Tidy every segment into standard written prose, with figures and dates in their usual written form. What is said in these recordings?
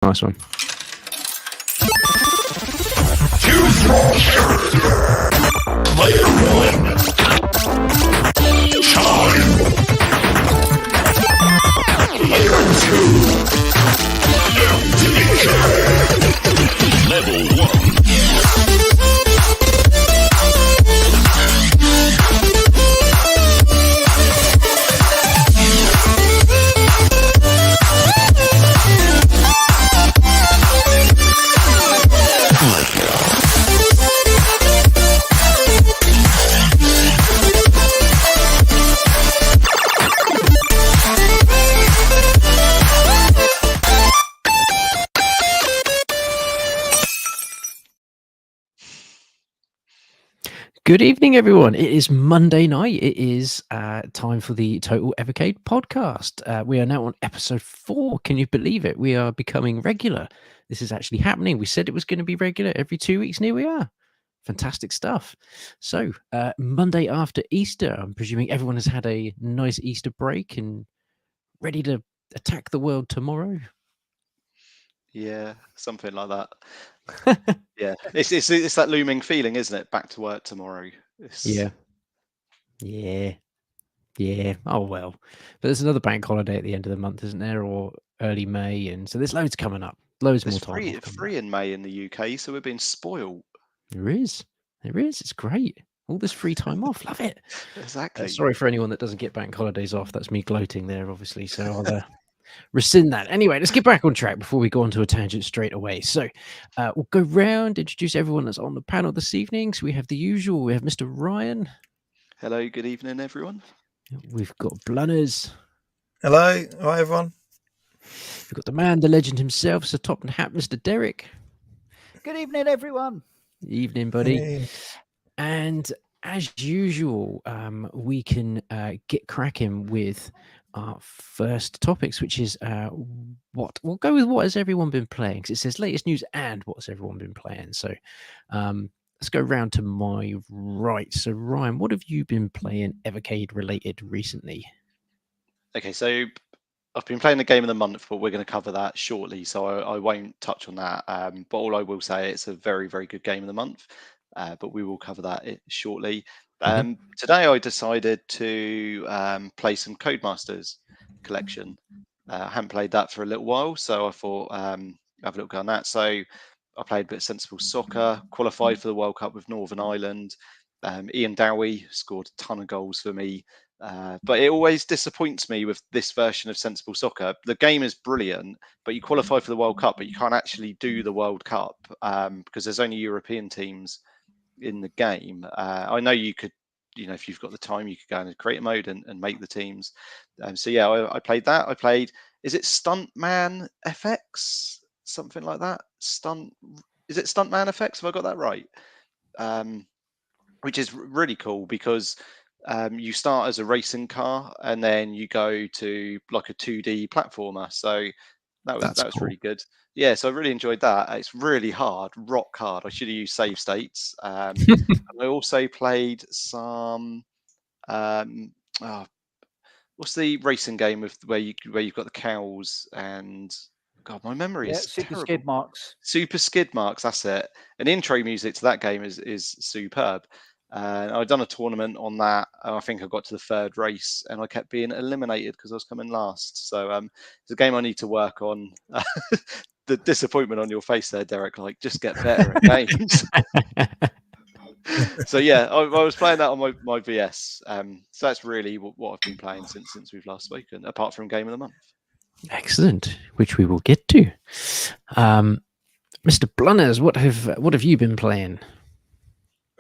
Nice one. Player one. Time. Player two. Level one. Good evening, everyone. It is Monday night. It is time for the Total Evercade Podcast. We are now on episode 4. Can you believe it? We are becoming regular. This is actually happening. We said it was going to be regular every 2 weeks, and here we are. Fantastic stuff. So, Monday after Easter, I'm presuming everyone has had a nice Easter break and ready to attack the world tomorrow. Yeah, something like that. Yeah, it's that looming feeling, isn't it? Back to work tomorrow. Yeah. Oh well, but there's another bank holiday at the end of the month, isn't there, or early May, and so there's loads coming up. Loads more time. It's free in May in the UK, so we're being spoiled. There is. It's great. All this free time off. Love it. Exactly. Sorry for anyone that doesn't get bank holidays off. That's me gloating there, obviously. So I'll rescind that. Anyway, let's get back on track before we go on to a tangent straight away. So we'll go round, introduce everyone that's on the panel this evening. So we have the usual. We have Mr. Ryan. Hello, good evening, everyone. We've got Blunners. Hello. Hi, everyone. We've got the man, the legend himself, Sir Top and Hat, Mr. Derek. Good evening, everyone. Evening, buddy. Hey. And as usual, we can get cracking with our first topics, which is what we'll go with. What has everyone been playing? 'Cause it says latest news and what's everyone been playing. So let's go round to my right. So Ryan, what have you been playing Evercade related recently? Okay, so I've been playing the game of the month, but we're going to cover that shortly, so I won't touch on that. But all I will say, it's a very, very good game of the month, but we will cover that shortly. Today I decided to play some Codemasters collection. I haven't played that for a little while, so I thought have a little go on that. So I played a bit of sensible soccer, qualified for the World Cup with Northern Ireland. Ian Dowie scored a ton of goals for me. But it always disappoints me with this version of sensible soccer. The game is brilliant, but you qualify for the World Cup, but you can't actually do the World Cup because there's only European teams in the game. I know you could, if you've got the time, you could go into creator mode and make the teams. So yeah, I played that. I played, is it Stuntman FX? Something like that. Is it Stuntman FX? Have I got that right? Which is really cool because you start as a racing car and then you go to like a 2D platformer. So that was cool. really good. Yeah, so I really enjoyed that. It's really hard, rock hard. I should have used save states. And I also played some. What's the racing game where you've got the cows and God, my memory is Super terrible. Skid Marks. Super Skid Marks, that's it. And intro music to that game is superb. I'd done a tournament on that. I think I got to the third race and I kept being eliminated because I was coming last. So it's a game I need to work on. The disappointment on your face there, Derek, like just get better at games. So yeah, I was playing that on my VS. So that's really what I've been playing since we've last spoken, apart from Game of the Month. Excellent, which we will get to. Mr. Blunners, what have you been playing?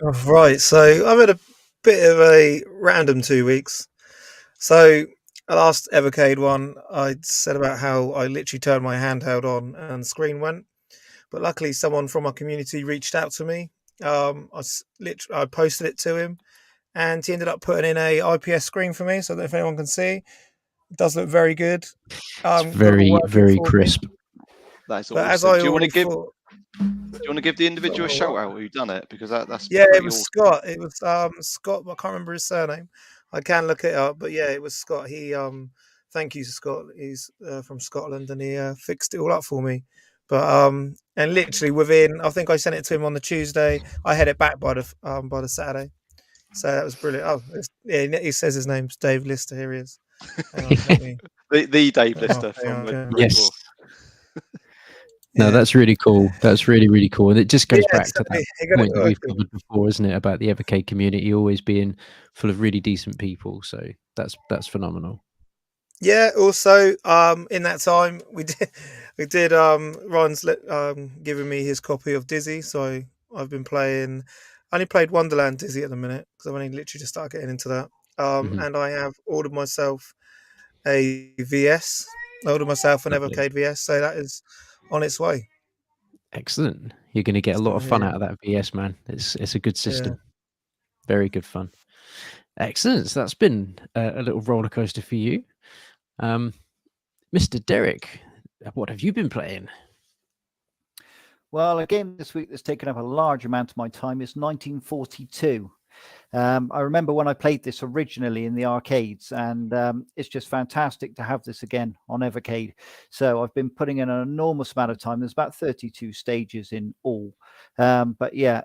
Right, so I've had a bit of a random 2 weeks. So the last Evercade one, I said about how I literally turned my handheld on and the screen went. But luckily, someone from our community reached out to me. I posted it to him, and he ended up putting in a IPS screen for me. So I don't know if anyone can see. It does look very good. It's very, very crisp. That's But awesome. as I Do you want already to thought, give the individual a shout out who done it? Because that's yeah, it pretty was awesome. Scott. It was Scott. I can't remember his surname. I can look it up, but yeah, it was Scott. He thank you to Scott. He's from Scotland, and he fixed it all up for me. But and literally within, I think I sent it to him on the Tuesday. I had it back by the Saturday. So that was brilliant. Oh, he says his name's Dave Lister. Here he is. Hang on, let me. The Dave Oh, Lister hang from on, the yeah. Great Yes. Dwarf. No, Yeah. that's really cool. That's really, really cool. And it just goes Yeah, back to that he got point it that we've working. covered before, isn't it? About the Evercade community always being full of really decent people. So that's phenomenal. Yeah. Also, in that time we did Ron's giving me his copy of Dizzy, so I've been playing. I only played Wonderland Dizzy at the minute because I've only literally just started getting into that. Mhm. And I have ordered myself a VS. I ordered myself an Lovely. Evercade VS, so that is on its way. Excellent. You're going to get a lot So of fun yeah, out of that VS, man. It's a good yeah. system. Very good fun. Excellent. So that's been a little roller coaster for you. Mr. Derek, what have you been playing? Well, a game this week that's taken up a large amount of my time is 1942. I remember when I played this originally in the arcades, and it's just fantastic to have this again on Evercade. So I've been putting in an enormous amount of time. There's about 32 stages in all. But yeah,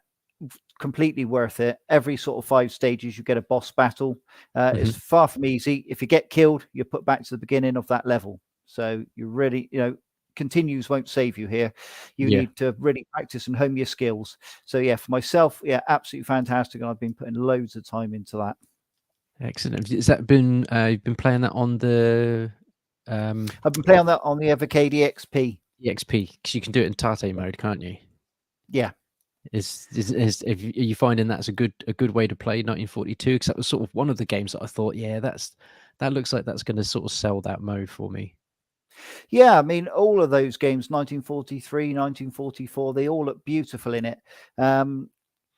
completely worth it. Every sort of 5 stages, you get a boss battle. It's far from easy. If you get killed, you're put back to the beginning of that level. So you really, continues won't save you here. You Yeah. need to really practice and hone your skills. So yeah, for myself, yeah, absolutely fantastic. And I've been putting loads of time into that. Excellent. Has that been you've been playing that on the I've been playing that on the Evercade EXP. EXP because you can do it in Tate mode, can't you? Yeah. Are you finding that's a good way to play 1942? Because that was sort of one of the games that I thought, yeah, that looks like that's going to sort of sell that mode for me. Yeah, I mean, all of those games, 1943, 1944, they all look beautiful in it.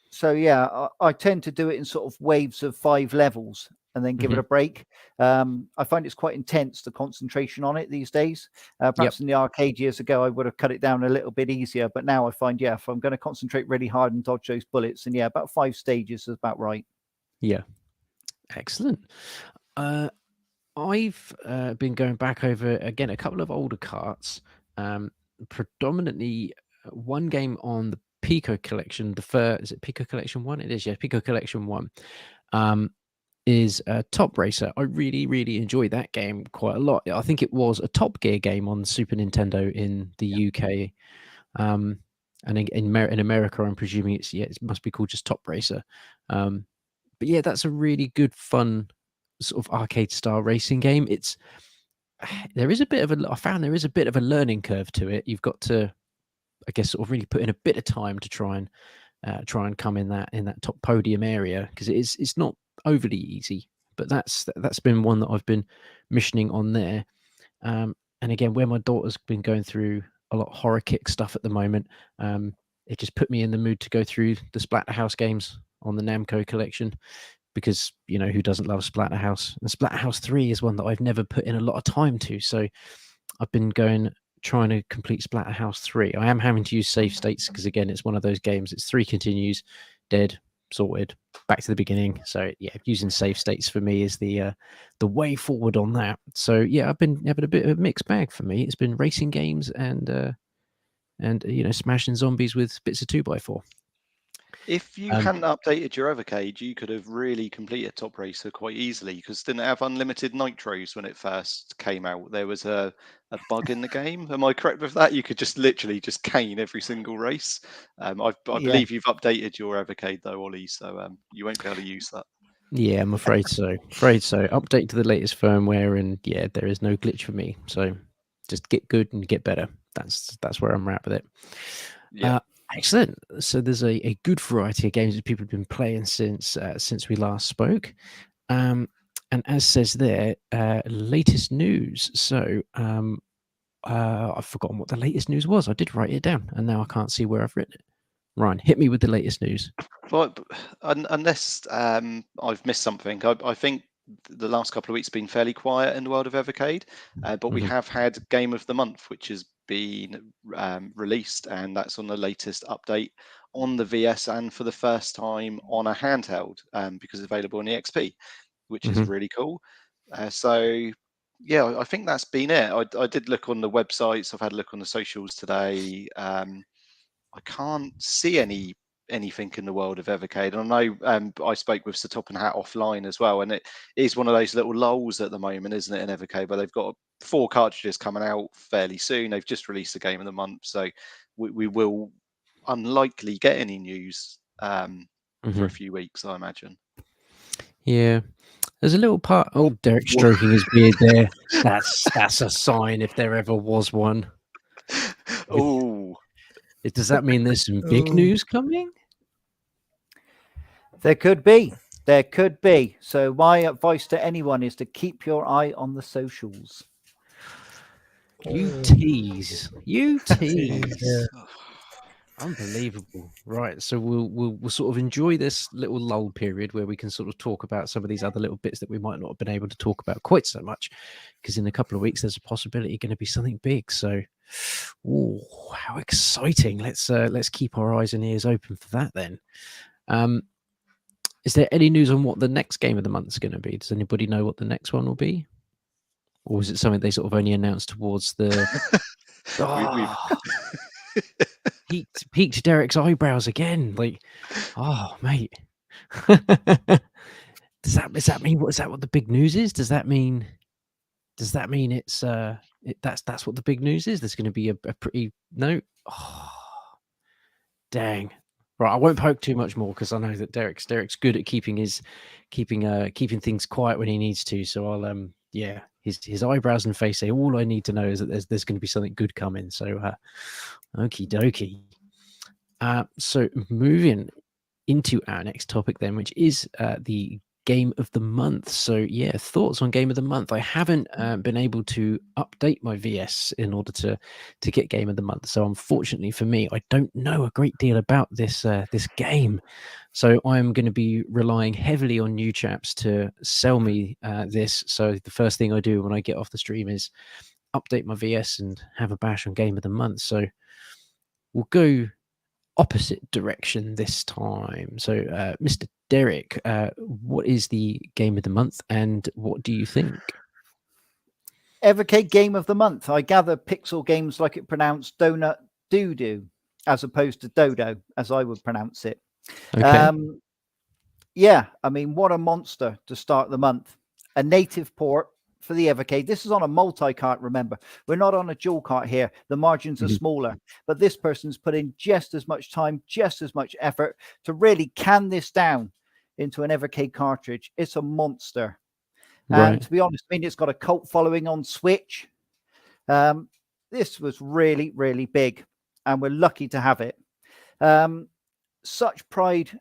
So yeah, I tend to do it in sort of waves of 5 levels and then give it a break. I find it's quite intense, the concentration on it these days. Perhaps in the arcade years ago, I would have cut it down a little bit easier. But now I find, yeah, if I'm going to concentrate really hard and dodge those bullets, and yeah, about 5 stages is about right. Yeah, excellent. I've been going back over again a couple of older carts, predominantly one game on the Pico Collection. Is it Pico Collection 1? It is, yeah, Pico Collection 1. Is Top Racer. I really, really enjoyed that game quite a lot. I think it was a Top Gear game on Super Nintendo in the UK. And in America, I'm presuming it must be called just Top Racer. But yeah, that's a really good, fun sort of arcade style racing game. I found there is a bit of a learning curve to it. You've got to, I guess, sort of really put in a bit of time to try and come in that top podium area, because it's not overly easy. But that's been one that I've been missioning on there. And again, where my daughter's been going through a lot of horror kick stuff at the moment, it just put me in the mood to go through the Splatterhouse games on the Namco collection, because who doesn't love Splatterhouse? And Splatterhouse 3 is one that I've never put in a lot of time to. So I've been trying to complete Splatterhouse 3. I am having to use save states because, again, it's one of those games. It's 3 continues, dead, sorted, back to the beginning. So yeah, using save states for me is the way forward on that. So yeah, I've been having a bit of a mixed bag for me. It's been racing games and smashing zombies with bits of 2x4. If you hadn't updated your Evercade, you could have really completed Top Racer quite easily, because didn't it have unlimited nitros when it first came out? There was a bug in the game. Am I correct with that? You could just literally just cane every single race. I believe you've updated your Evercade though, Ollie, so you won't be able to use that. Yeah, I'm afraid so. Update to the latest firmware, and yeah, there is no glitch for me. So just get good and get better. That's where I'm at with it. Yeah. Excellent. So there's a good variety of games that people have been playing since we last spoke. And as says there, latest news. So I've forgotten what the latest news was. I did write it down, and now I can't see where I've written it. Ryan, hit me with the latest news. Well, unless I've missed something, I think the last couple of weeks have been fairly quiet in the world of Evercade, but we have had Game of the Month, which has been released, and that's on the latest update on the VS and for the first time on a handheld, because it's available on EXP, which is really cool. So yeah, I think that's been it. I did look on the websites. I've had a look on the socials today. I can't see anything in the world of Evercade. And I know I spoke with Sir Top and Hat offline as well, and it is one of those little lulls at the moment, isn't it, in Evercade? But they've got 4 cartridges coming out fairly soon. They've just released a game of the month, so we will unlikely get any news for a few weeks, I imagine. Yeah. There's a little part. Oh, Derek stroking his beard there. That's a sign if there ever was one. Oh, Does that mean there's some big news coming? There could be. There could be. So my advice to anyone is to keep your eye on the socials. You tease. You tease. Yeah. Unbelievable. Right. So we'll sort of enjoy this little lull period where we can sort of talk about some of these other little bits that we might not have been able to talk about quite so much, because in a couple of weeks there's a possibility going to be something big. So, oh, how exciting! Let's keep our eyes and ears open for that then. Is there any news on what the next game of the month is going to be? Does anybody know what the next one will be? Or is it something they sort of only announced towards the... Peaked Derek's eyebrows again. Like, oh, mate. Does that mean what the big news is? Does that mean it's that's what the big news is? There's going to be a pretty... No? Oh, dang. Right, I won't poke too much more because I know that Derek's good at keeping things quiet when he needs to. So I'll his eyebrows and face say all I need to know is that there's going to be something good coming. So okie dokie. So moving into our next topic then, which is the game of the month. So yeah, thoughts on game of the month. I haven't been able to update my VS in order to get game of the month. So unfortunately for me, I don't know a great deal about this game. So I'm going to be relying heavily on new chaps to sell me this. So the first thing I do when I get off the stream is update my VS and have a bash on game of the month. So we'll go opposite direction this time. So Mr. Derek, what is the game of the month and what do you think? Evercade game of the month. I gather Pixel Games like it pronounced donut doo-doo as opposed to dodo as I would pronounce it. Okay. Yeah, I mean, what a monster to start the month. A native port for the Evercade. This is on a multi-cart, remember. We're not on a dual cart here. The margins are smaller. But this person's put in just as much time, just as much effort to really can this down into an Evercade cartridge. It's a monster. Right. And to be honest, I mean, it's got a cult following on Switch. This was really, really big. And we're lucky to have it. Such pride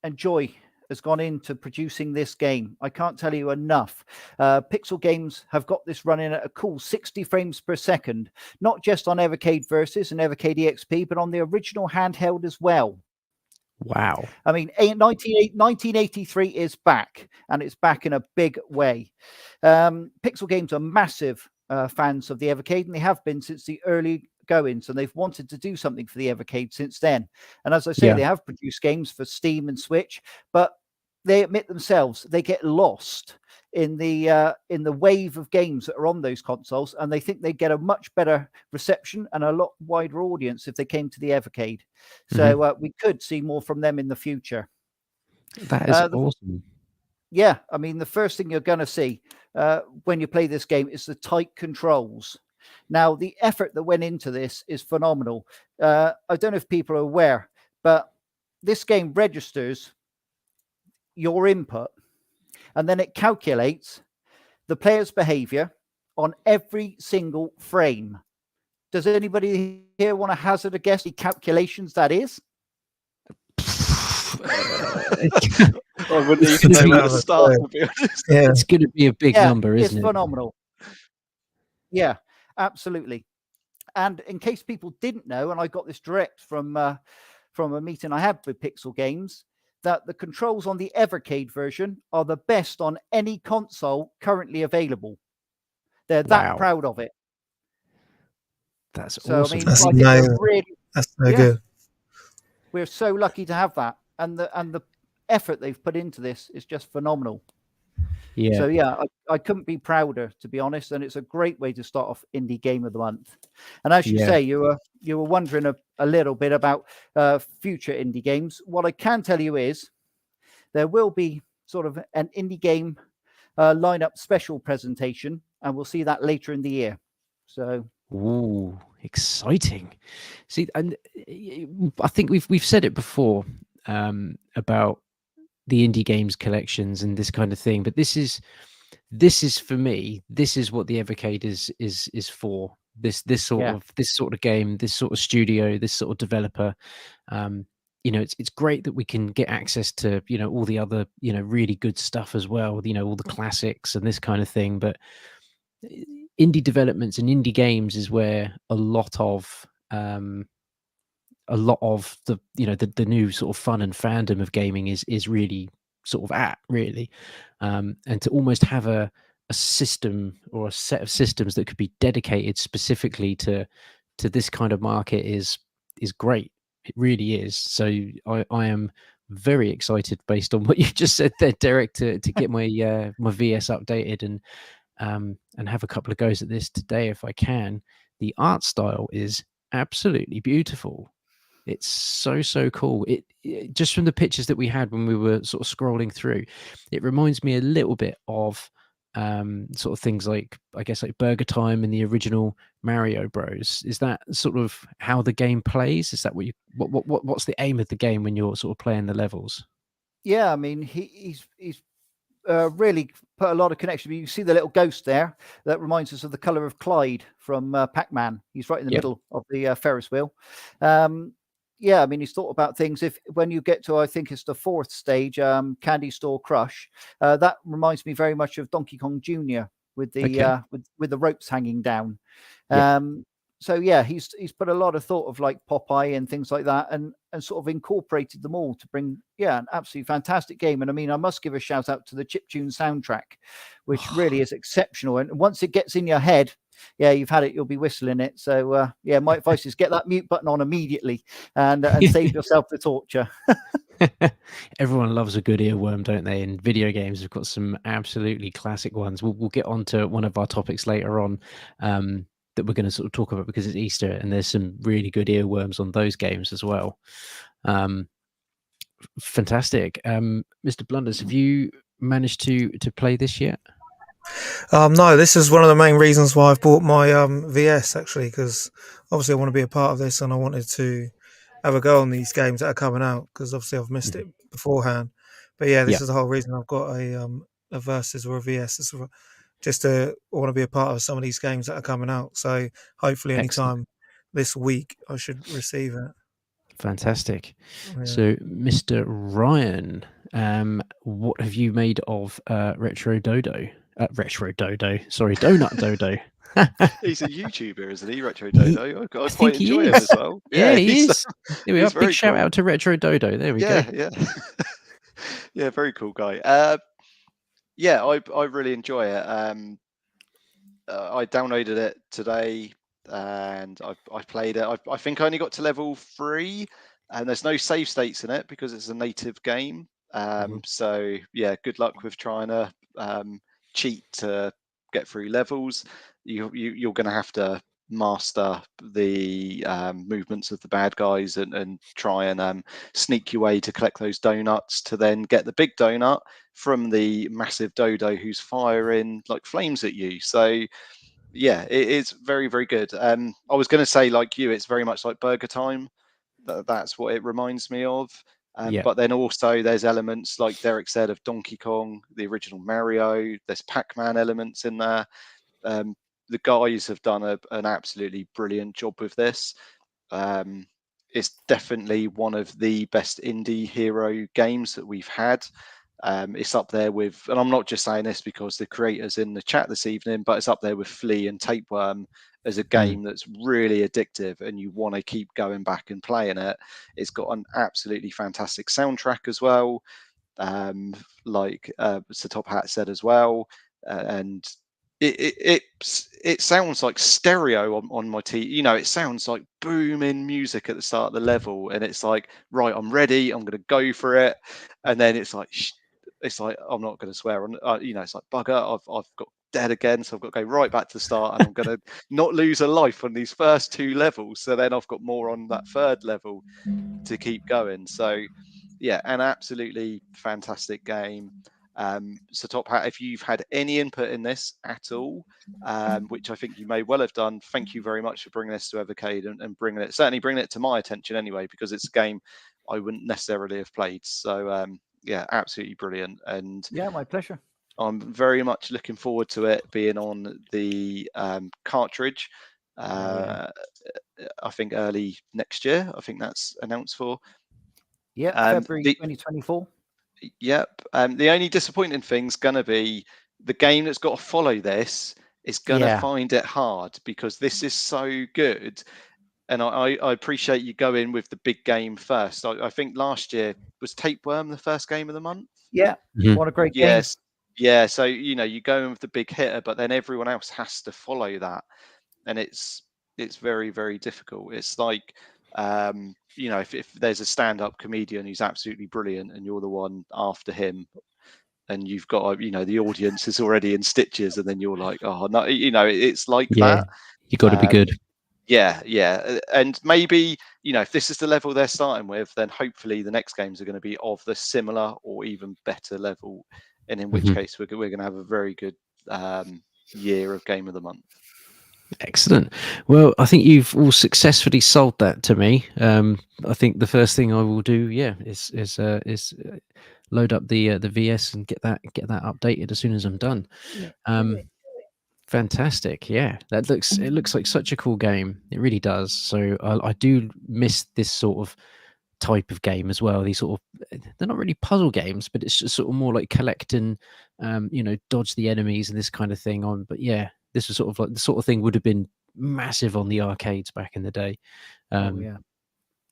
and joy has gone into producing this game. I can't tell you enough. Pixel Games have got this running at a cool 60 frames per second, not just on Evercade Versus and Evercade EXP, but on the original handheld as well. Wow. I mean, 1983 is back, and it's back in a big way. Pixel Games are massive fans of the Evercade, and they have been since the early goings, and they've wanted to do something for the Evercade since then. And as I say, they have produced games for Steam and Switch, but they admit themselves they get lost in the wave of games that are on those consoles, and they think they get a much better reception and a lot wider audience if they came to the Evercade. So we could see more from them in the future. That is awesome. Yeah, I mean, the first thing you're going to see when you play this game is the tight controls. Now, the effort that went into this is phenomenal. I don't know if people are aware, but this game registers your input, and then it calculates the player's behavior on every single frame. Does anybody here want to hazard a guess the calculations that is? I wouldn't even know where to start, to be honest. Yeah. It's going to be a big number, isn't it? It's phenomenal. Yeah, absolutely. And in case people didn't know, and I got this direct from a meeting I had with Pixel Games, that the controls on the Evercade version are the best on any console currently available. They're that proud of it. That's so, awesome. I mean, That's like amazing. That's so good. We're so lucky to have that. And the effort they've put into this is just phenomenal. Yeah. So yeah, I couldn't be prouder, to be honest. And it's a great way to start off indie game of the month. And as you Yeah. say, you were wondering a little bit about future indie games. What I can tell you is there will be sort of an indie game lineup special presentation, and we'll see that later in the year. So Ooh, exciting. See, and I think we've said it before about the indie games collections and this kind of thing, but this is for me, this is what the Evercade is for. This sort yeah, of game, this sort of studio, this sort of developer. It's great that we can get access to all the other really good stuff as well. All the classics and this kind of thing. But indie developments and indie games is where a lot of the the new sort of fun and fandom of gaming is really sort of at really, and to almost have a system or a set of systems that could be dedicated specifically to this kind of market is great. It really is. So I am very excited based on what you just said there, Derek, to get my my VS updated and have a couple of goes at this today if I can. The art style is absolutely beautiful. It's so cool. It just from the pictures that we had when we were sort of scrolling through, it reminds me a little bit of sort of things like, I guess, like Burger Time and the original Mario Bros. Is that sort of how the game plays? Is that what's the aim of the game when you're sort of playing the levels? yeah. I mean, he's really put a lot of connection. You see the little ghost there that reminds us of the color of Clyde from Pac-Man. He's right in the Yeah. middle of the Ferris wheel. Yeah, I mean, he's thought about things. If when you get to, I think it's the fourth stage, Candy Store Crush, that reminds me very much of Donkey Kong Jr. with the Okay. with the ropes hanging down. Yeah. So yeah, he's put a lot of thought of like Popeye and things like that, and sort of incorporated them all to bring an absolutely fantastic game. And I mean, I must give a shout out to the chiptune soundtrack, which really is exceptional. And once it gets in your head, yeah, you've had it, you'll be whistling it. So yeah, my advice is get that mute button on immediately and save yourself the torture. Everyone loves a good earworm, don't they? And video games have got some absolutely classic ones. We'll get on to one of our topics later on that we're going to sort of talk about because it's Easter and there's some really good earworms on those games as well. Fantastic. Mr. Blunners, have you managed to play this yet? No, this is one of the main reasons why I've bought my VS actually, because obviously I want to be a part of this and I wanted to have a go on these games that are coming out because obviously I've missed it beforehand. But yeah, this is the whole reason I've got a Versus or a VS. Just I want to be a part of some of these games that are coming out. So hopefully anytime this week I should receive it. Fantastic. Yeah. So, Mr. Ryan, what have you made of Retro Dodo? Sorry, Donut Dodo. He's a YouTuber, isn't he? Retro Dodo. I quite think he enjoy him is. as well. Yeah, he is. There we are. he's very Big shout cool. out to Retro Dodo. There we go. Yeah. Yeah, very cool guy. Yeah, I really enjoy it. I downloaded it today and I played it. I think I only got to level 3 and there's no save states in it because it's a native game. So yeah, good luck with trying to cheat to get through levels. You're going to have to master the movements of the bad guys and try and sneak your way to collect those donuts to then get the big donut from the massive dodo who's firing like flames at you. So yeah, it is very, very good. I was going to say, like you, it's very much like Burger Time. That's what it reminds me of. But then also there's elements, like Derek said, of Donkey Kong, the original Mario. There's Pac-Man elements in there. The guys have done an absolutely brilliant job with this. It's definitely one of the best indie hero games that we've had. It's up there with, and I'm not just saying this because the creators in the chat this evening, but it's up there with Flea and Tapeworm as a game that's really addictive and you want to keep going back and playing it. It's got an absolutely fantastic soundtrack as well, like Sir Top Hat said as well, and it sounds like stereo on my TV. You know, it sounds like booming music at the start of the level, and it's like, right, I'm ready, I'm going to go for it, and then it's like it's like, I'm not going to swear on, it's like, bugger, I've got dead again, so I've got to go right back to the start, and I'm going to not lose a life on these first 2 levels, so then I've got more on that 3rd level to keep going. So yeah, an absolutely fantastic game. So Top Hat, if you've had any input in this at all, which I think you may well have done, thank you very much for bringing this to Evercade and bringing it to my attention anyway, because it's a game I wouldn't necessarily have played. So yeah, absolutely brilliant. And Yeah, my pleasure. I'm very much looking forward to it being on the cartridge. I think early next year. I think that's announced for. Yeah, February 2024. Yep. The only disappointing thing's going to be the game that's got to follow this is going to find it hard, because this is so good. And I appreciate you going with the big game first. I think last year was Tapeworm the first game of the month. Yeah, what a great game. Yes. Yeah. So, you go in with the big hitter, but then everyone else has to follow that. And it's very, very difficult. It's like, if there's a stand-up comedian who's absolutely brilliant and you're the one after him, and you've got, the audience is already in stitches, and then you're like, oh no, it's like that. You got to be good. Yeah. And maybe, if this is the level they're starting with, then hopefully the next games are going to be of the similar or even better level. And in which case we're going to have a very good year of Game of the Month. Excellent. Well, I think you've all successfully sold that to me. I think the first thing I will do, is load up the VS and get that updated as soon as I'm done. Fantastic. Yeah, it looks like such a cool game. It really does. So I do miss this sort of type of game as well. These sort of, they're not really puzzle games, but it's just sort of more like collect and dodge the enemies and this kind of thing on. But yeah, this was sort of like the sort of thing would have been massive on the arcades back in the day.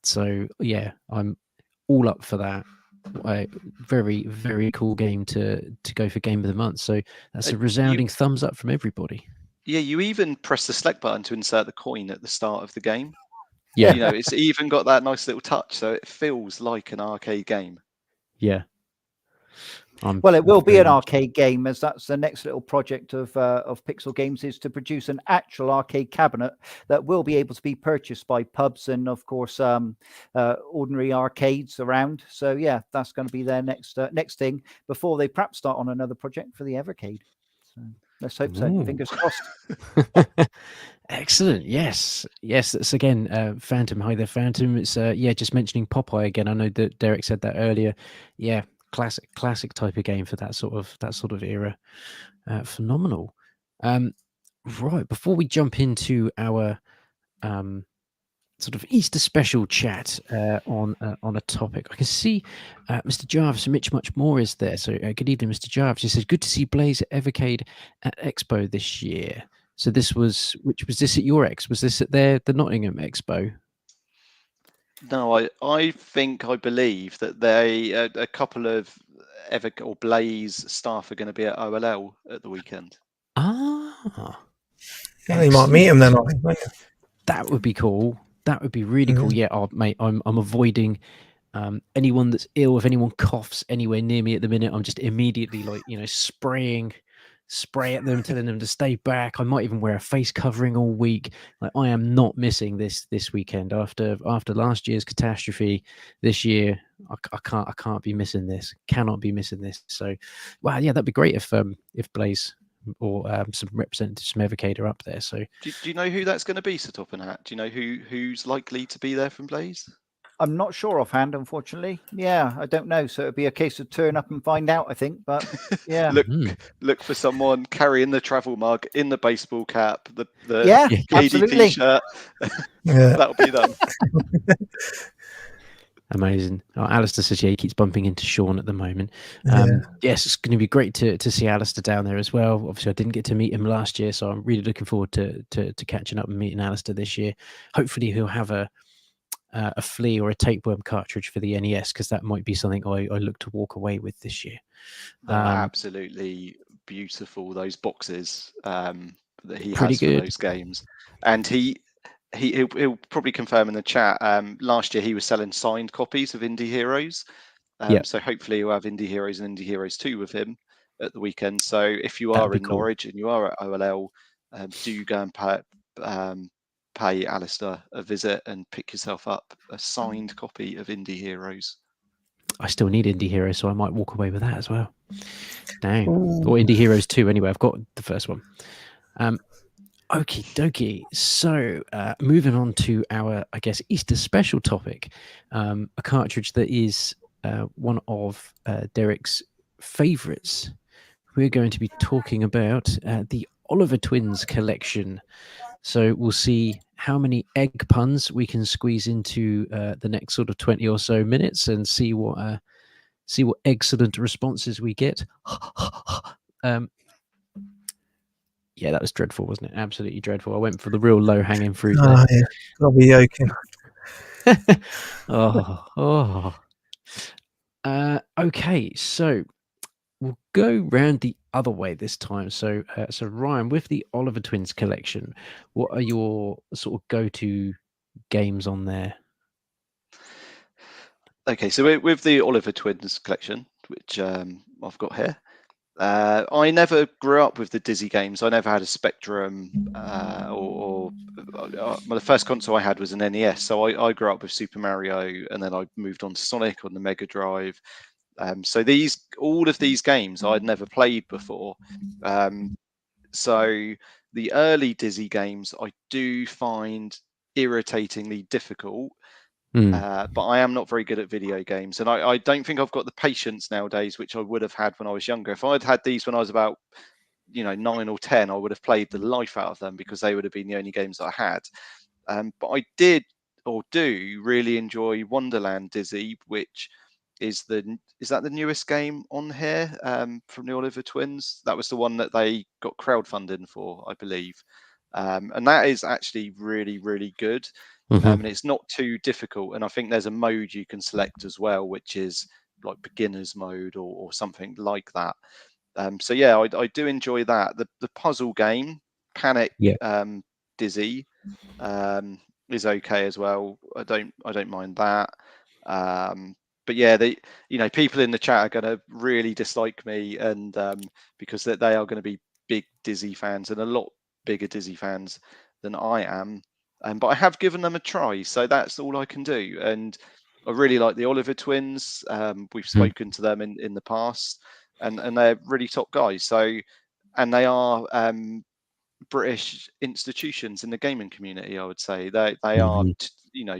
So yeah, I'm all up for that. A very, very cool game to go for Game of the Month. So that's a resounding thumbs up from everybody. Yeah, you even press the select button to insert the coin at the start of the game. Yeah, it's even got that nice little touch, so it feels like an arcade game. Yeah. Well, it will be an arcade game, as that's the next little project of Pixel Games, is to produce an actual arcade cabinet that will be able to be purchased by pubs and, of course, ordinary arcades around. So yeah, that's going to be their next thing before they perhaps start on another project for the Evercade. So let's hope so. Ooh. Fingers crossed. Excellent. Yes. That's again Phantom. Hi there, Phantom. It's just mentioning Popeye again. I know that Derek said that earlier. Yeah. Classic type of game for that sort of era. Phenomenal. Right, before we jump into our sort of Easter special chat on a topic, I can see Mr. Jarvis and Mitch Much More is there. So good evening, Mr. Jarvis. He says, good to see Blaze at Evercade at Expo this year. So this was this at your X? Was this at the Nottingham Expo? No, I believe that a couple of Blaze staff are going to be at OLL at the weekend. You might meet him then. That would be cool. That would be really cool. Yeah, mate, I'm avoiding anyone that's ill. If anyone coughs anywhere near me at the minute, I'm just immediately spray at them, telling them to stay back. I might even wear a face covering all week. Like, I am not missing this weekend. After last year's catastrophe, this year I can't be missing this. Cannot be missing this. So, wow, yeah, that'd be great if Blaze or some representatives from Evercade are up there. So, do you know who that's going to be, Sir Top and Hat? Do you know who's likely to be there from Blaze? I'm not sure offhand, unfortunately. Yeah, I don't know. So it'd be a case of turn up and find out, I think. But yeah, look for someone carrying the travel mug, in the baseball cap, the absolutely. T-shirt. That'll be them. Amazing. Oh, Alistair says, he keeps bumping into Sean at the moment. Yes, it's going to be great to see Alistair down there as well. Obviously, I didn't get to meet him last year, so I'm really looking forward to catching up and meeting Alistair this year. Hopefully, he'll have a flea or a tapeworm cartridge for the NES, because that might be something I look to walk away with this year. Absolutely beautiful, those boxes that he Pretty has good. for those games. And he'll probably confirm in the chat, last year he was selling signed copies of Indie Heroes, Yeah. So hopefully you'll have Indie Heroes and Indie Heroes 2 with him at the weekend. So if you That'd are be in cool. Norwich and you are at OLL, do go and pay Alistair a visit and pick yourself up a signed copy of Indie Heroes. I still need Indie Heroes, so I might walk away with that as well. Dang. Ooh. Or Indie Heroes 2 anyway. I've got the first one. Okie dokie. So moving on to our, I guess, Easter special topic, a cartridge that is one of Derek's favourites. We're going to be talking about the Oliver Twins collection. So we'll see how many egg puns we can squeeze into the next sort of 20 or so minutes, and see what excellent responses we get. Yeah, that was dreadful, wasn't it? Absolutely dreadful. I went for the real low-hanging fruit there. Oh, yeah. I'll be joking. Okay, so we'll go round the other way this time. So Ryan, with the Oliver Twins collection, what are your sort of go-to games on there? Okay, so with the Oliver Twins collection, which I've got here, I never grew up with the Dizzy games. I never had a Spectrum the first console I had was an NES. So I grew up with Super Mario, and then I moved on to Sonic on the Mega Drive. So all of these games I'd never played before. So the early Dizzy games I do find irritatingly difficult. But I am not very good at video games, and I don't think I've got the patience nowadays which I would have had when I was younger. If I'd had these when I was about 9 or 10, I would have played the life out of them, because they would have been the only games that I had. But I did or do really enjoy Wonderland Dizzy, which is that the newest game on here from the Oliver Twins? That was the one that they got crowdfunding for, I believe. And that is actually really, really good. And it's not too difficult. And I think there's a mode you can select as well, which is like beginner's mode or something like that. So yeah, I do enjoy that. The puzzle game, Panic Dizzy, is okay as well. I don't mind that. But yeah, people in the chat are going to really dislike me, and because they are going to be big Dizzy fans, and a lot bigger Dizzy fans than I am. But I have given them a try, so that's all I can do. And I really like the Oliver Twins. We've spoken to them in the past, and they're really top guys. So, and they are British institutions in the gaming community. I would say they are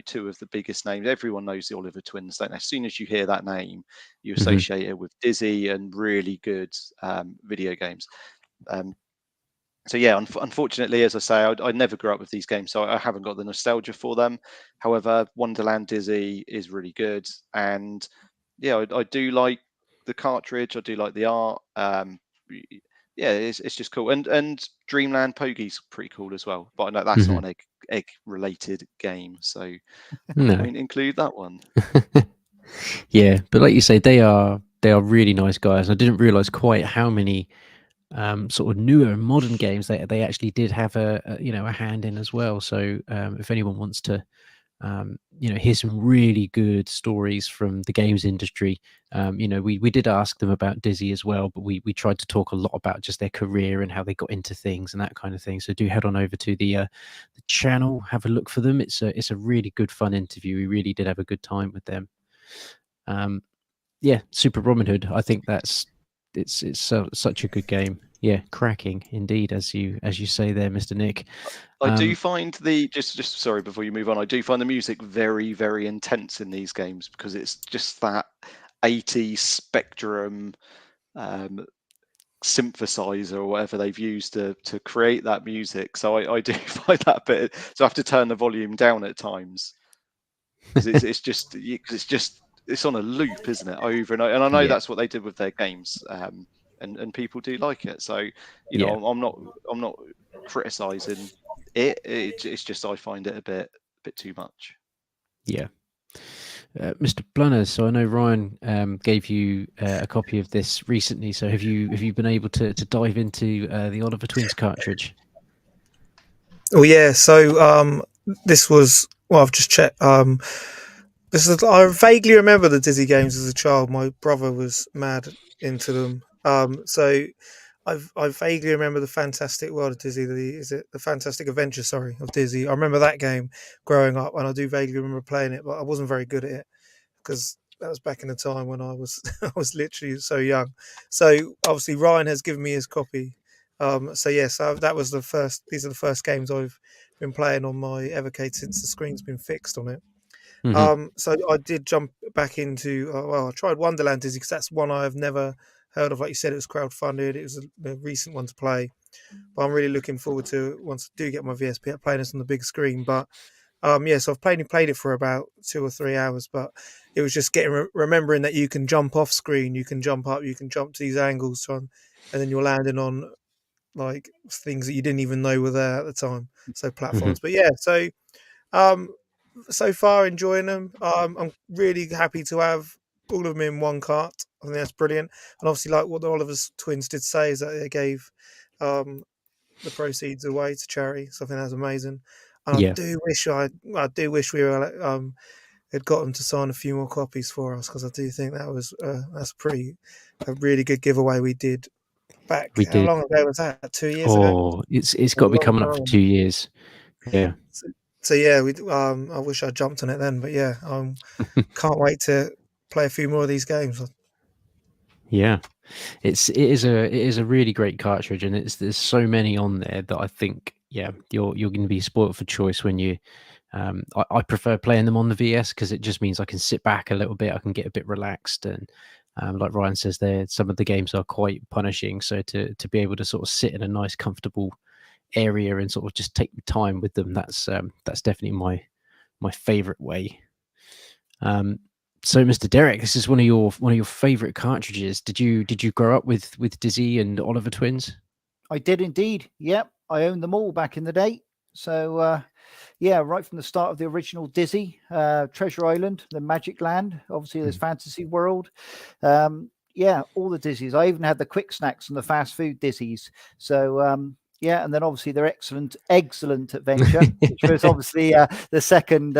two of the biggest names. Everyone knows the Oliver Twins, don't they? As soon as you hear that name, you associate it with Dizzy and really good video games. So yeah, unfortunately, as I say, I never grew up with these games, so I haven't got the nostalgia for them. However, Wonderland Dizzy is really good, and yeah, I do like the cartridge. I do like the art. Yeah, it's just cool, and Dreamland Pogie's pretty cool as well. But I know that's not an egg related game, so I won't include that one. Yeah, but like you say, they are really nice guys. I didn't realize quite how many sort of newer modern games they actually did have a hand in as well. So if anyone wants to hear some really good stories from the games industry, we did ask them about Dizzy as well, but we tried to talk a lot about just their career and how they got into things and that kind of thing. So do head on over to the channel, have a look for them. It's a really good fun interview. We really did have a good time with them. Super Robin Hood, I think it's such a good game. Yeah, cracking indeed, as you say there, Mr. Nick. I do find just sorry before you move on, I do find the music very, very intense in these games, because it's just that 80s Spectrum synthesizer or whatever they've used to create that music. So I do find that a bit, so I have to turn the volume down at times, because it's on a loop, isn't it, over and over. And I know that's what they did with their games, and people do like it. So I'm not criticizing it. It's just I find it a bit too much. Yeah. Mr. Blunners, so I know Ryan gave you a copy of this recently. So have you been able to dive into the Oliver Twins cartridge? Oh yeah, so this was, well, I've just checked. I vaguely remember the Dizzy games as a child. My brother was mad into them. So I vaguely remember the Fantastic World of Dizzy. Is it the Fantastic Adventure? Sorry, of Dizzy. I remember that game growing up, and I do vaguely remember playing it, but I wasn't very good at it because that was back in the time when I was I was literally so young. So obviously Ryan has given me his copy. So yes, that was the first. These are the first games I've been playing on my Evercade since the screen's been fixed on it. So I did jump back into well, I tried Wonderland Dizzy because that's one I have never heard of. Like you said, it was crowdfunded. It was a recent one to play, but I'm really looking forward to once I do get my VSP playing this on the big screen. But yeah, so I've played it for about 2 or 3 hours, but it was just getting remembering that you can jump off screen, you can jump up, you can jump to these angles, and then you're landing on like things that you didn't even know were there at the time. So platforms, but yeah, um, so far enjoying them. I'm really happy to have all of them in one cart. I think that's brilliant. And obviously, like what the Oliver's twins did say, is that they gave um, the proceeds away to charity. So I think that's amazing. And Yeah, I do wish we were had got them to sign a few more copies for us because I do think that's a really good giveaway we did back. we How did. long ago was that? 2 years ago. Oh, it's A got to be long coming up for time. 2 years. Yeah. So yeah, we I wish I jumped on it then, but yeah, can't wait to play a few more of these games. Yeah, it is a really great cartridge, and there's so many on there that I think you're going to be spoiled for choice when you. I prefer playing them on the VS because it just means I can sit back a little bit, I can get a bit relaxed, and like Ryan says, there some of the games are quite punishing. So to be able to sort of sit in a nice, comfortable area and sort of just take time with them, that's definitely my favorite way. So, Mr. Derek, this is one of your favorite cartridges. Did you grow up with Dizzy and Oliver twins? I did indeed. Yep, I owned them all back in the day. So yeah, right from the start of the original Dizzy, Treasure Island, the Magic Land. Obviously, there's Fantasy World. Yeah, all the Dizzies. I even had the quick snacks and the fast food Dizzies. So yeah, and then obviously their excellent adventure, which was obviously the second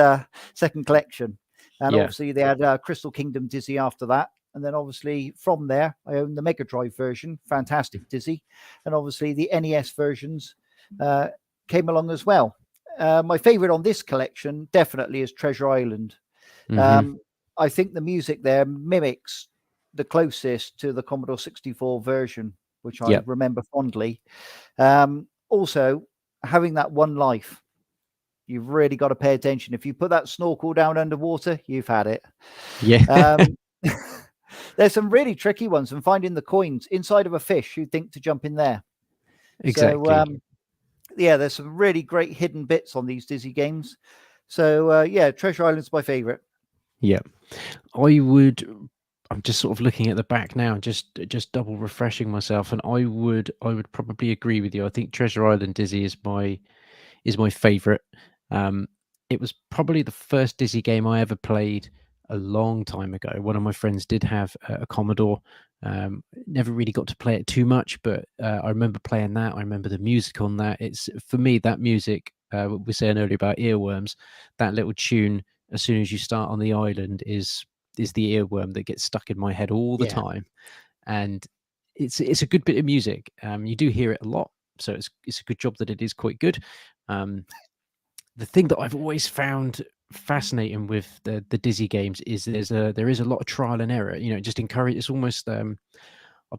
collection. And Yeah. obviously they had Crystal Kingdom Dizzy after that. And then obviously from there, I own the Mega Drive version, Fantastic Dizzy. And obviously the NES versions came along as well. My favorite on this collection definitely is Treasure Island. I think the music there mimics the closest to the Commodore 64 version, which I remember fondly. Also, having that one life, you've really got to pay attention. If you put that snorkel down underwater, you've had it. Yeah. There's some really tricky ones, and finding the coins inside of a fish, you'd think to jump in there. Exactly. So, yeah, there's some really great hidden bits on these Dizzy games. So, yeah, Treasure Island's my favorite. Yeah. I'm just sort of looking at the back now, just double refreshing myself, and I would probably agree with you. I think Treasure Island Dizzy is my favorite. It was probably the first Dizzy game I ever played a long time ago. One of my friends did have a Commodore. Never really got to play it too much, but I remember playing that. I remember the music on that. It's for me, that music we were saying earlier about earworms. That little tune as soon as you start on the island is the earworm that gets stuck in my head all the time, and it's a good bit of music. You do hear it a lot, so it's a good job that it is quite good. The thing that I've always found fascinating with the Dizzy games is there is a lot of trial and error. You know, just encourage. It's almost I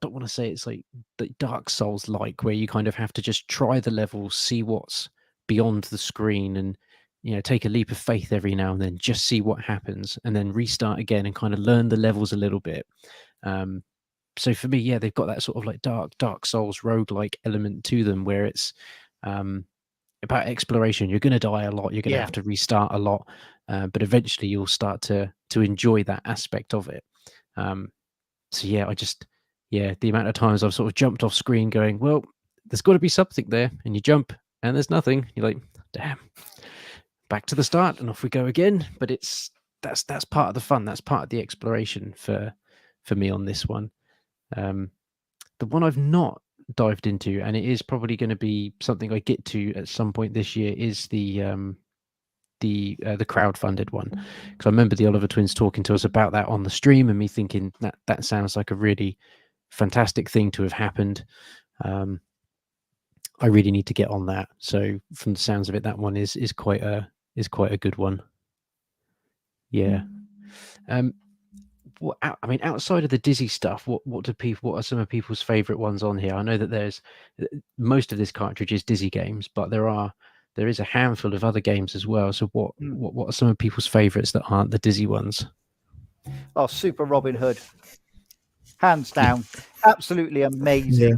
don't want to say it's like the Dark Souls like, where you kind of have to just try the levels, see what's beyond the screen, and take a leap of faith every now and then, just see what happens, and then restart again and kind of learn the levels a little bit. So for me, yeah, they've got that sort of like Dark Souls roguelike element to them, where it's about exploration. You're going to die a lot. You're going to have to restart a lot, but eventually you'll start to enjoy that aspect of it. So yeah, the amount of times I've sort of jumped off screen, going, well, there's got to be something there, and you jump and there's nothing. You're like, damn, back to the start, and off we go again. But that's part of the fun. That's part of the exploration for me on this one. The one I've not dived into, and it is probably going to be something I get to at some point this year, is the the crowdfunded one, because I remember the Oliver twins talking to us about that on the stream, and me thinking that sounds like a really fantastic thing to have happened. I really need to get on that. So from the sounds of it, that one is quite a good one. Yeah. I mean, outside of the Dizzy stuff, what are some of people's favorite ones on here? I know that there's most of this cartridge is Dizzy games, but there is a handful of other games as well. So what are some of people's favorites that aren't the Dizzy ones? Oh, Super Robin Hood, hands down, absolutely amazing. Yeah.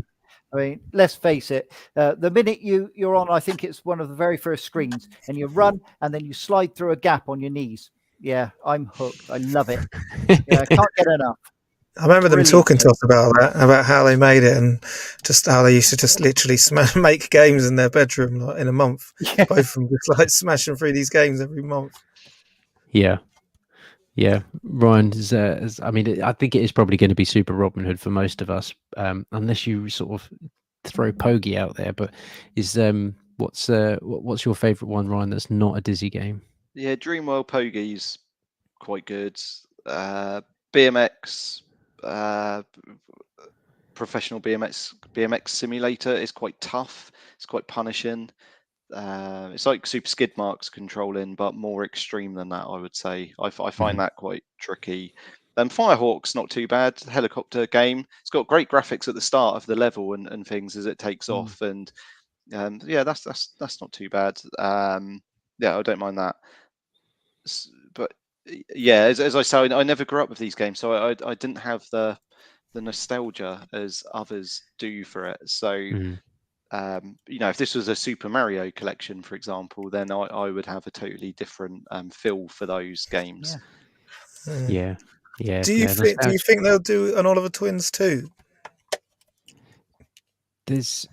I mean, let's face it. The minute you're on, I think it's one of the very first screens, and you run and then you slide through a gap on your knees. Yeah, I'm hooked. I love it. Yeah, I can't get enough. I remember them Brilliant. talking to us about that, about how they made it, and just how they used to just literally make games in their bedroom like, in a month. Yeah. Both of them just like smashing through these games every month. Yeah. Ryan, I mean, I think it is probably going to be Super Robin Hood for most of us, unless you sort of throw Pogie out there. But is what's your favorite one, Ryan? That's not a Dizzy game. Yeah, Dreamworld Pogie's quite good. BMX, professional BMX simulator is quite tough. It's quite punishing. It's like Super Skid Marks controlling, but more extreme than that, I would say. I find that quite tricky. Firehawk's not too bad. Helicopter game. It's got great graphics at the start of the level and things as it takes off. And yeah, that's not too bad. Yeah, I don't mind that. But yeah, as I say, I never grew up with these games, so I didn't have the nostalgia as others do for it. So if this was a Super Mario collection, for example, then I would have a totally different feel for those games. Yeah. Do you think they'll do an Oliver Twins too? That's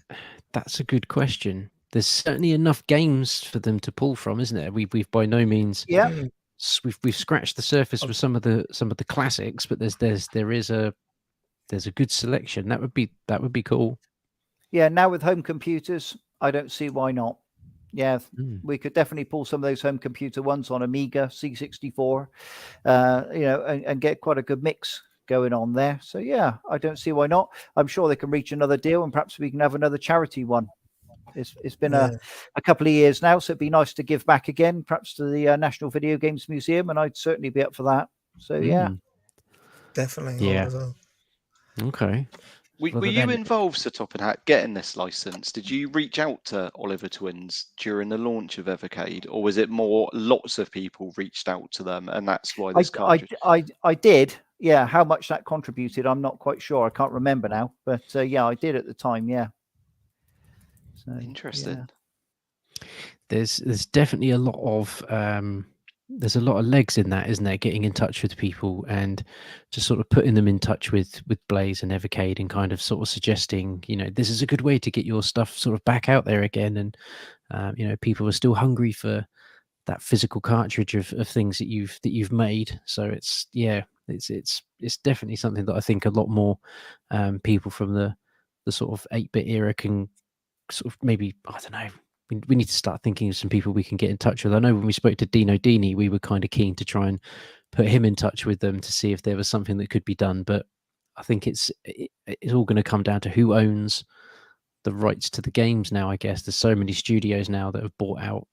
a good question. There's certainly enough games for them to pull from, isn't there? We've by no means we've scratched the surface with some of the classics, but there is a good selection. That would be cool. Yeah, now with home computers, I don't see why not. Yeah, we could definitely pull some of those home computer ones on Amiga, C64, and get quite a good mix going on there. So yeah, I don't see why not. I'm sure they can reach another deal, and perhaps we can have another charity one. It's been a couple of years now, so it'd be nice to give back again, perhaps to the National Video Games Museum, and I'd certainly be up for that. So yeah, definitely. Yeah. As well. Okay. Were you involved, Sir Top and Hat, getting this license? Did you reach out to Oliver Twins during the launch of Evercade, or was it more lots of people reached out to them, and that's why this cartridge? I did. Yeah, how much that contributed, I'm not quite sure. I can't remember now, but yeah, I did at the time. Yeah. So, interesting. Yeah. There's definitely a lot of legs in that, isn't there? Getting in touch with people and just sort of putting them in touch with Blaze and Evercade, and kind of sort of suggesting, this is a good way to get your stuff sort of back out there again. And people are still hungry for that physical cartridge of things that you've made. So it's definitely something that I think a lot more people from the sort of 8-bit era can sort of maybe, I don't know, we need to start thinking of some people we can get in touch with. I know when we spoke to Dino Dini, we were kind of keen to try and put him in touch with them to see if there was something that could be done. But I think it's all going to come down to who owns the rights to the games now. I guess there's so many studios now that have bought out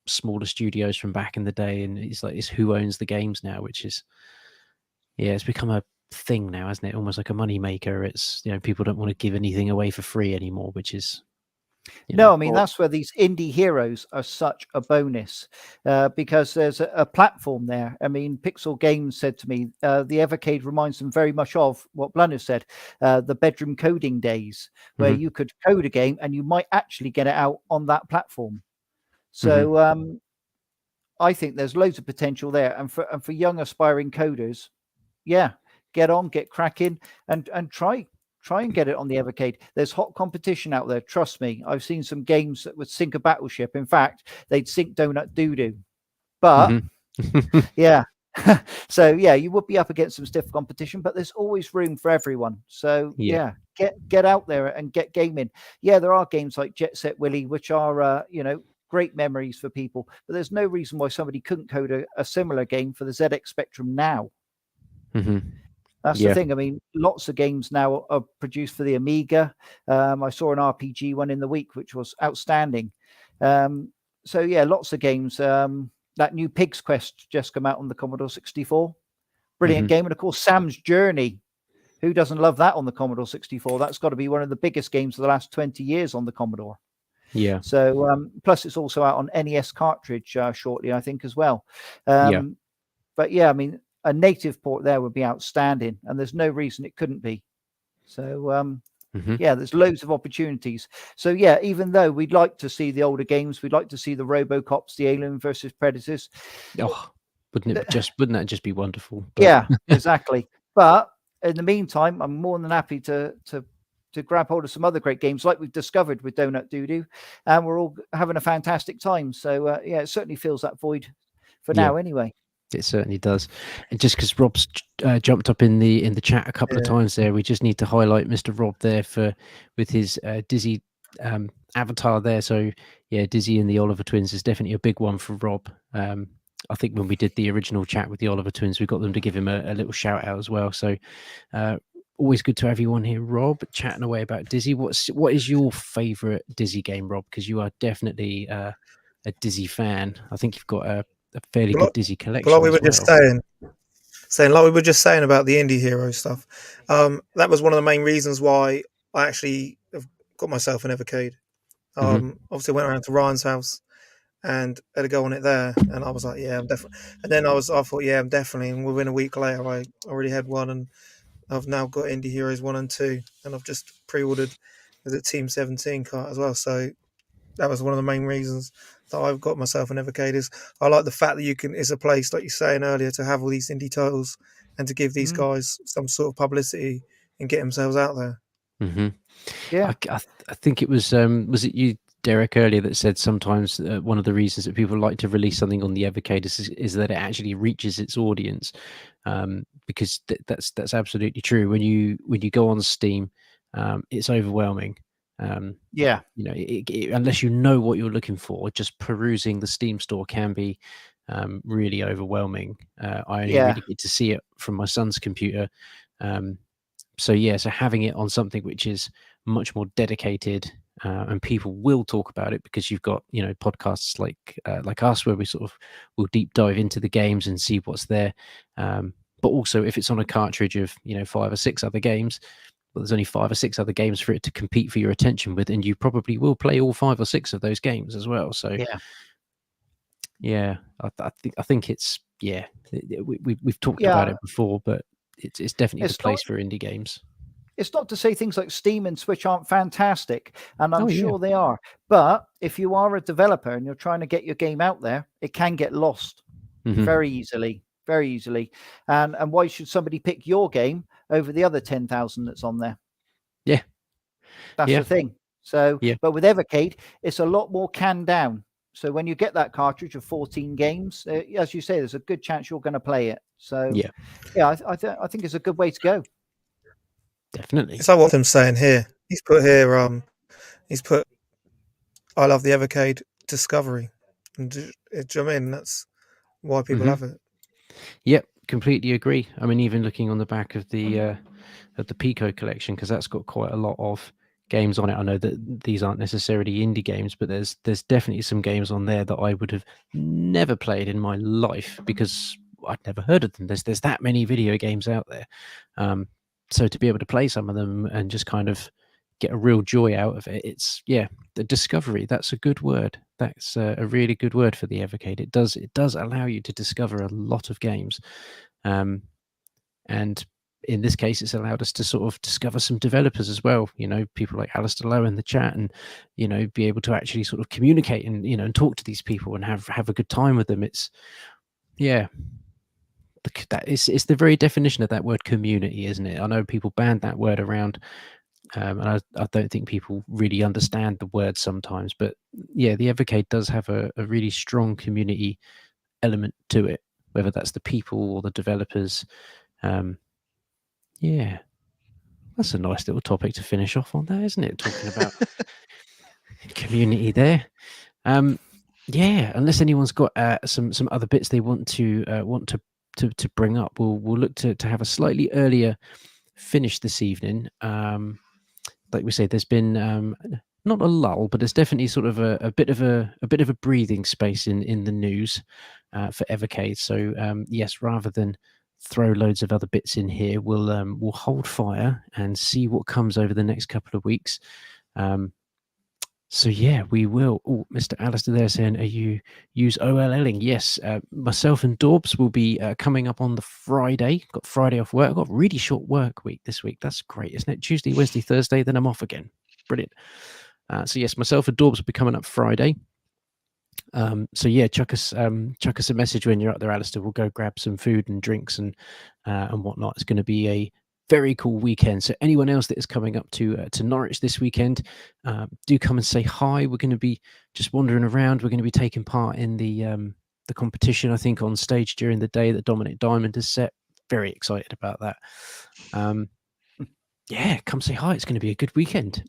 smaller studios from back in the day, and it's who owns the games now, which is, it's become a thing now, hasn't it? Almost like a money maker. It's, people don't want to give anything away for free anymore, which is no, I mean, that's where these indie heroes are such a bonus, because there's a platform there. I mean, Pixel Games said to me, the Evercade reminds them very much of what Blunners said, the bedroom coding days, where you could code a game and you might actually get it out on that platform. So I think there's loads of potential there. And for young aspiring coders, yeah, get cracking and try and get it on the Evercade. There's hot competition out there. Trust me. I've seen some games that would sink a battleship. In fact, they'd sink Donut Doo-Doo. But yeah. So yeah, you would be up against some stiff competition, but there's always room for everyone. So yeah, get out there and get gaming. Yeah, there are games like Jet Set Willy, which are great memories for people. But there's no reason why somebody couldn't code a similar game for the ZX Spectrum now. That's the thing. I mean, lots of games now are produced for the Amiga. I saw an RPG one in the week, which was outstanding. So yeah, lots of games. That new Pig's Quest just come out on the Commodore 64. Brilliant game. And of course, Sam's Journey. Who doesn't love that on the Commodore 64? That's got to be one of the biggest games of the last 20 years on the Commodore. Yeah. So plus it's also out on NES cartridge shortly, I think, as well. But yeah, I mean, a native port there would be outstanding, and there's no reason it couldn't be. So yeah, there's loads of opportunities. So yeah, even though we'd like to see the older games, we'd like to see the RoboCops, the Alien versus Predators. Oh, wouldn't that just be wonderful? But... Yeah, exactly. But in the meantime, I'm more than happy to grab hold of some other great games like we've discovered with Donut Doodoo, and we're all having a fantastic time. So yeah, it certainly fills that void for now anyway. It certainly does. And just because Rob's jumped up in the chat a couple of times there, we just need to highlight Mr. Rob there with his Dizzy avatar there. So yeah, Dizzy and the Oliver twins is definitely a big one for Rob. I think when we did the original chat with the Oliver twins, we got them to give him a little shout out as well. So always good to have you on here, Rob, chatting away about Dizzy. What is your favourite Dizzy game, Rob? Because you are definitely a Dizzy fan. I think you've got a fairly good Dizzy collection. Like we were just saying, like we were just saying about the indie hero stuff. That was one of the main reasons why I actually have got myself an Evercade. Obviously, I went around to Ryan's house and had a go on it there, and I was like, yeah, I'm definitely. And then I thought, yeah, I'm definitely. And within a week later, I already had one, and I've now got Indie Heroes 1 and 2, and I've just pre-ordered the Team 17 cart as well. So that was one of the main reasons that I've got myself an Evercade. Is I like the fact that it's a place, like you were saying earlier, to have all these indie titles and to give these guys some sort of publicity and get themselves out there. Yeah, I think it was it you, Derek, earlier that said sometimes one of the reasons that people like to release something on the Evercade is that it actually reaches its audience, because that's absolutely true. When you go on Steam, it's overwhelming. Yeah, you know, unless you know what you're looking for, just perusing the Steam store can be really overwhelming. I only really get to see it from my son's computer. So having it on something which is much more dedicated, and people will talk about it because you've got, you know, podcasts like us where we sort of will deep dive into the games and see what's there. But also if it's on a cartridge of, you know, 5 or 6 other games, well, there's only 5 or 6 other games for it to compete for your attention with, and you probably will play all 5 or 6 of those games as well. So I think it's we've talked about it before, but it's definitely the place for indie games. It's not to say things like Steam and Switch aren't fantastic, and I'm sure they are. But if you are a developer and you're trying to get your game out there, it can get lost very easily. Very easily. And why should somebody pick your game over the other 10,000 that's on there? Yeah. That's the thing. So, but with Evercade, it's a lot more canned down. So when you get that cartridge of 14 games, as you say, there's a good chance you're going to play it. So, I think it's a good way to go. Definitely. It's like what I'm saying here. He's put here, I love the Evercade Discovery. And do you know what I mean? That's why people have it. Yep, completely agree. I mean, even looking on the back of the Pico collection, because that's got quite a lot of games on it. I know that these aren't necessarily indie games, but there's definitely some games on there that I would have never played in my life because I'd never heard of them. There's that many video games out there. So to be able to play some of them and just kind of get a real joy out of it, it's the discovery. That's a good word. That's a really good word for the Evercade. It does allow you to discover a lot of games, and in this case, it's allowed us to sort of discover some developers as well. You know, people like Alistair Lowe in the chat, and you know, be able to actually sort of communicate and and talk to these people and have a good time with them. It's it's the very definition of that word community, isn't it? I know people band that word around. And I don't think people really understand the word sometimes, but the Evercade does have a really strong community element to it, whether that's the people or the developers. That's a nice little topic to finish off on, that, isn't it? Talking about community there. Yeah, unless anyone's got some other bits they want to bring up, we'll look to have a slightly earlier finish this evening. Like we say, there's been not a lull, but there's definitely sort of a bit of a breathing space in the news for Evercade. So yes, rather than throw loads of other bits in here, we'll hold fire and see what comes over the next couple of weeks. So yeah, we will. Oh, Mr. Alistair there saying, "Are you use OLLing?" Yes, myself and Dorbs will be coming up on the Friday. Got Friday off work. I've got a really short work week this week. That's great, isn't it? Tuesday, Wednesday, Thursday, then I'm off again. Brilliant. So yes, myself and Dorbs will be coming up Friday. So yeah, chuck us a message when you're up there, Alistair. We'll go grab some food and drinks and whatnot. It's going to be a very cool weekend. So anyone else that is coming up to Norwich this weekend, do come and say hi. We're going to be just wandering around. We're going to be taking part in the competition, I think, on stage during the day that Dominic Diamond has set. Very excited about that. Yeah, come say hi. It's going to be a good weekend.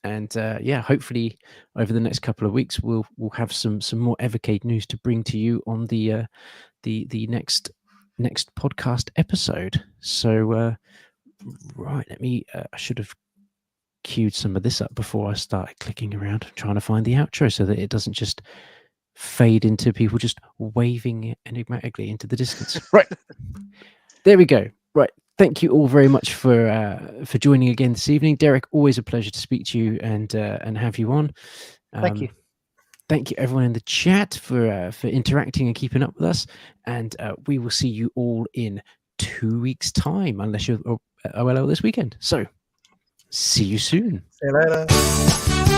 And yeah, hopefully over the next couple of weeks we'll have some more Evercade news to bring to you on the next podcast episode. So right, let me. I should have queued some of this up before I started clicking around trying to find the outro so that it doesn't just fade into people just waving enigmatically into the distance. Right, there we go. Right. Thank you all very much for joining again this evening, Derek. Always a pleasure to speak to you and have you on. Thank you. Thank you everyone in the chat for interacting and keeping up with us. And we will see you all in 2 weeks' time, unless you're OLL this weekend. So see you soon. See you later.